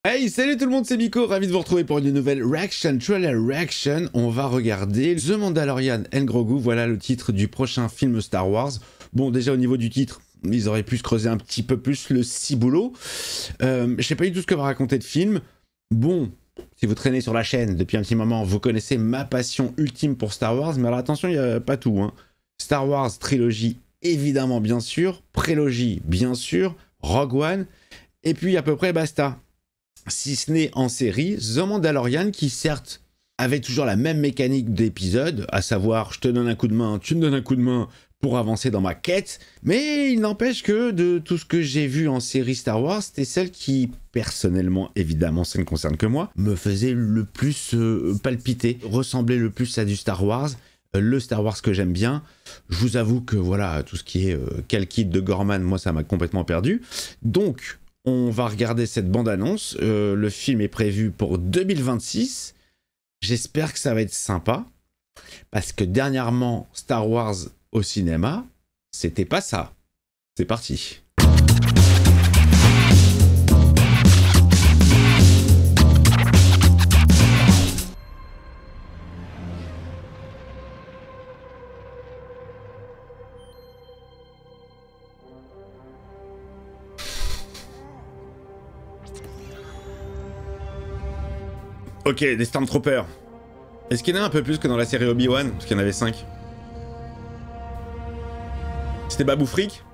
Hey, salut tout le monde, c'est Miko, ravi de vous retrouver pour une nouvelle Reaction, Trailer Reaction. On va regarder The Mandalorian and Grogu, voilà le titre du prochain film Star Wars. Bon, déjà au niveau du titre, ils auraient pu se creuser un petit peu plus le ciboulot. Je sais pas du tout ce que va raconter le film. Bon, si vous traînez sur la chaîne depuis un petit moment, vous connaissez ma passion ultime pour Star Wars, mais alors attention, il n'y a pas tout, hein. Star Wars trilogie, évidemment, bien sûr, prélogie, bien sûr, Rogue One, et puis à peu près basta. Si ce n'est en série, The Mandalorian, qui certes avait toujours la même mécanique d'épisode, à savoir je te donne un coup de main, tu me donnes un coup de main pour avancer dans ma quête, mais il n'empêche que de tout ce que j'ai vu en série Star Wars, c'était celle qui, personnellement, évidemment ça ne concerne que moi, me faisait le plus palpiter, ressemblait le plus à du Star Wars, le Star Wars que j'aime bien. Je vous avoue que voilà, tout ce qui est Cal-Kit de Gorman, moi ça m'a complètement perdu. Donc, on va regarder cette bande-annonce. Le film est prévu pour 2026. J'espère que ça va être sympa. Parce que dernièrement, Star Wars au cinéma, c'était pas ça. C'est parti. Ok, des Stormtroopers. Est-ce qu'il y en a un peu plus que dans la série Obi-Wan? Parce qu'il y en avait 5. C'était Babou Frick?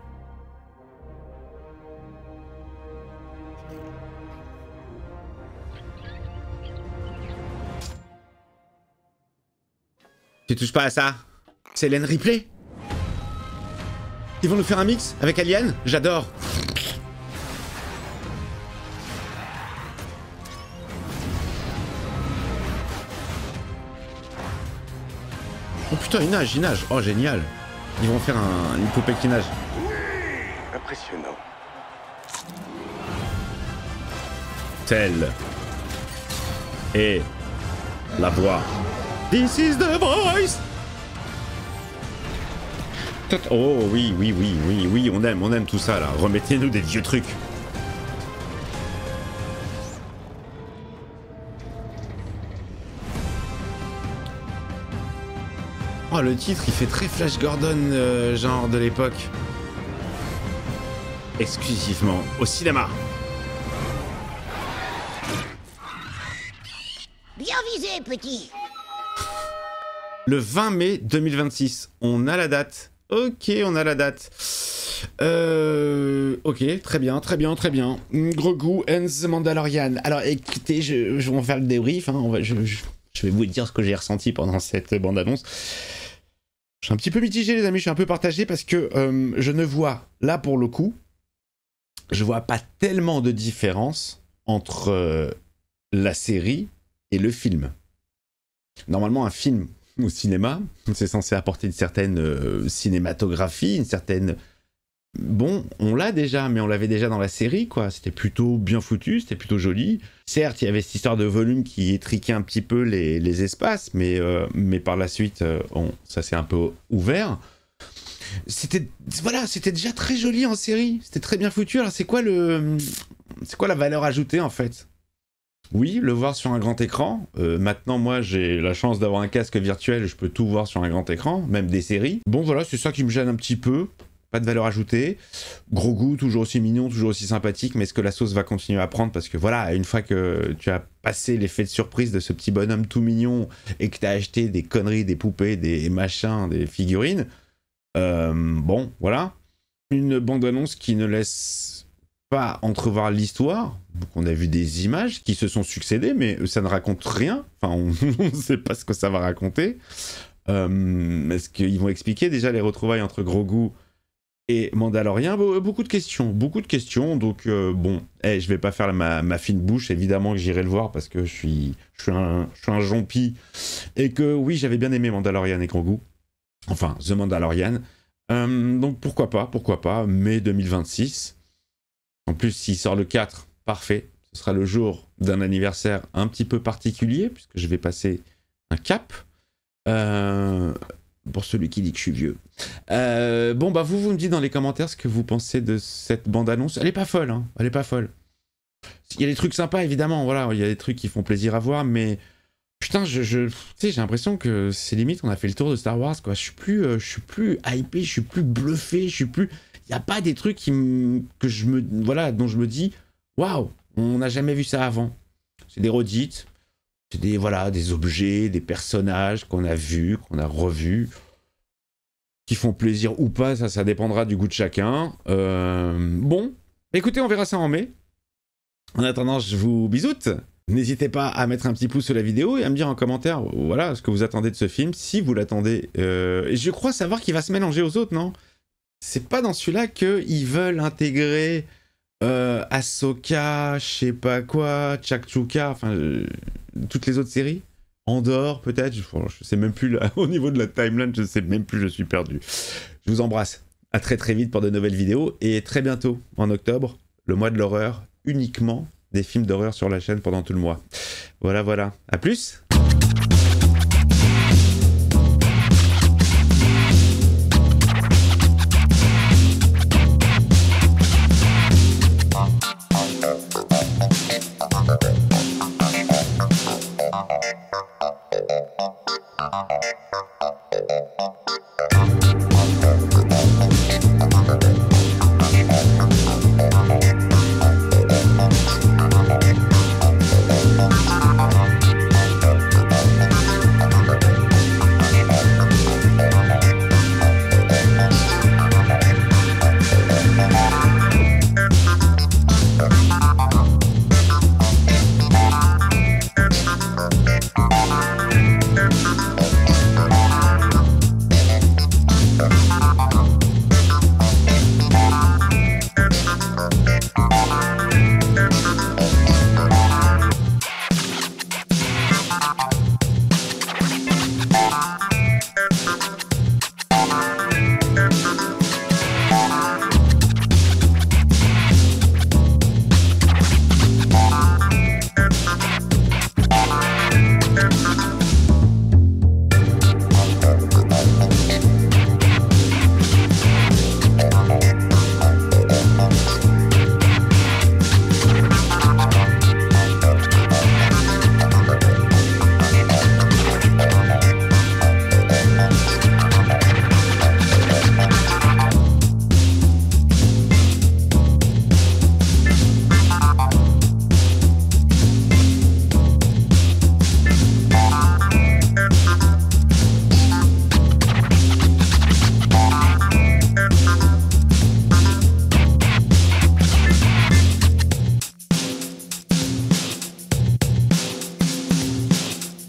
Tu touches pas à ça? C'est Hélène Ripley? Ils vont nous faire un mix avec Alien? J'adore. Oh putain, il nage, il nage. Oh, génial. Ils vont faire une poupée qui nage. Oui, impressionnant. Telle est la voix. This is the voice. Oh oui, oui, oui, oui, oui, on aime tout ça là. Remettez-nous des vieux trucs. Oh, le titre, il fait très Flash Gordon, genre de l'époque. Exclusivement au cinéma. Bien visé, petit. Le 20 mai 2026. On a la date. Ok, on a la date. Ok, très bien, très bien, très bien. Grogu and the Mandalorian. Alors écoutez, je vais en faire le débrief. Hein. Je vais vous dire ce que j'ai ressenti pendant cette bande-annonce. Je suis un petit peu mitigé, les amis, je suis un peu partagé parce que je ne vois, là pour le coup, je vois pas tellement de différence entre la série et le film. Normalement, un film au cinéma, c'est censé apporter une certaine cinématographie, une certaine... Bon, on l'a déjà, mais on l'avait déjà dans la série, quoi. C'était plutôt bien foutu, c'était plutôt joli. Certes, il y avait cette histoire de volume qui étriquait un petit peu les espaces, mais par la suite, ça s'est un peu ouvert. C'était déjà très joli en série. C'était très bien foutu. Alors, c'est quoi la valeur ajoutée, en fait? Oui, le voir sur un grand écran. Maintenant, moi, j'ai la chance d'avoir un casque virtuel, je peux tout voir sur un grand écran, même des séries. Bon, voilà, c'est ça qui me gêne un petit peu. Pas de valeur ajoutée. Grogu, toujours aussi mignon, toujours aussi sympathique, mais est-ce que la sauce va continuer à prendre? Parce que voilà, une fois que tu as passé l'effet de surprise de ce petit bonhomme tout mignon et que tu as acheté des conneries, des poupées, des machins, des figurines, bon, voilà. Une bande-annonce qui ne laisse pas entrevoir l'histoire. Donc on a vu des images qui se sont succédées, mais ça ne raconte rien. Enfin, on ne sait pas ce que ça va raconter. Est-ce qu'ils vont expliquer déjà les retrouvailles entre Grogu et Mandalorian? Beaucoup de questions, donc bon, je vais pas faire ma fine bouche, évidemment que j'irai le voir parce que je suis un jonpi, et que oui, j'avais bien aimé Mandalorian et Grogu, enfin, The Mandalorian, donc pourquoi pas, mai 2026, en plus s'il sort le 4, parfait, ce sera le jour d'un anniversaire un petit peu particulier, puisque je vais passer un cap, pour celui qui dit que je suis vieux. Bon, bah vous me dites dans les commentaires ce que vous pensez de cette bande-annonce. Elle est pas folle, hein. Elle est pas folle. Il y a des trucs sympas, évidemment, voilà, il y a des trucs qui font plaisir à voir, mais putain, tu sais, j'ai l'impression que c'est limite, on a fait le tour de Star Wars, quoi. Je suis plus hypé, je suis plus bluffé, il y a pas des trucs dont je me dis, waouh, on n'a jamais vu ça avant. C'est des redites, c'est des objets, des personnages qu'on a vus, qu'on a revus, qui font plaisir ou pas, ça dépendra du goût de chacun. Bon, écoutez, on verra ça en mai. En attendant, je vous bisoute. N'hésitez pas à mettre un petit pouce sur la vidéo et à me dire en commentaire, voilà, ce que vous attendez de ce film, si vous l'attendez. Et je crois savoir qu'il va se mélanger aux autres, non? C'est pas dans celui-là qu'ils veulent intégrer Ahsoka, je sais pas quoi, Chakchuka, enfin, toutes les autres séries. Andorre, peut-être, je sais même plus, là, au niveau de la timeline, je sais même plus, je suis perdu. Je vous embrasse. À très très vite pour de nouvelles vidéos, et très bientôt, en octobre, le mois de l'horreur, uniquement des films d'horreur sur la chaîne pendant tout le mois. Voilà, à plus!